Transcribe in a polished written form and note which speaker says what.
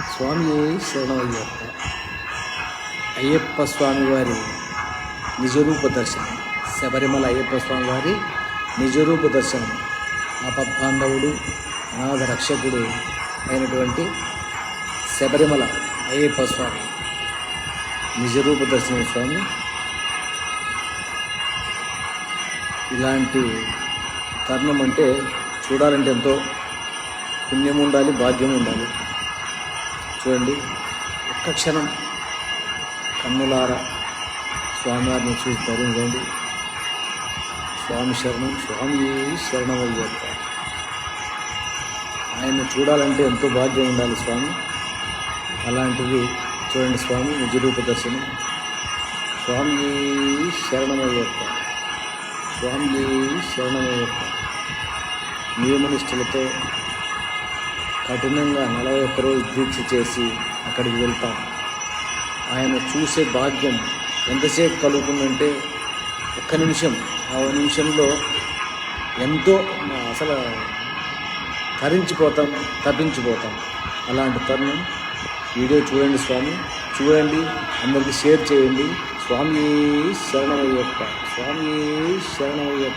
Speaker 1: స్వామి శరణమయ్యప్ప. అయ్యప్ప స్వామి వారి నిజరూప దర్శనం, శబరిమల అయ్యప్ప స్వామి వారి నిజరూప దర్శనం. ఆపద్బాంధవుడు, అనాథ రక్షకుడు అయినటువంటి శబరిమల అయ్యప్ప స్వామి నిజరూప దర్శనం. స్వామి ఇలాంటి తరుణం అంటే చూడాలంటే ఎంతో పుణ్యం ఉండాలి, భాగ్యం ఉండాలి. చూడండి, ఒక్క క్షణం కన్నులారా స్వామివారిని చూసి ధరించండి. స్వామి శరణం, స్వామి శరణమయ్యప్ప. ఆయన్ని చూడాలంటే ఎంతో భాగ్యం ఉండాలి స్వామి. అలాంటిది చూడండి స్వామి నిజరూప దర్శనం. స్వామి శరణమయ్యప్ప, స్వామి శరణమయ్యప్ప. నియమనిష్టలతో కఠినంగా 41 రోజు దీక్ష చేసి అక్కడికి వెళ్తాం. ఆయన చూసే భాగ్యం ఎంతసేపు కలుగుతుందంటే ఒక్క నిమిషం, ఆ నిమిషంలో ఎంతో అసలు తరించిపోతాం, తప్పించిపోతాం. అలాంటి తరుణం వీడియో చూడండి స్వామి, చూడండి, అందరికీ షేర్ చేయండి. స్వామి శరణమయ్యప్ప, స్వామి శరణమయ్యప్ప.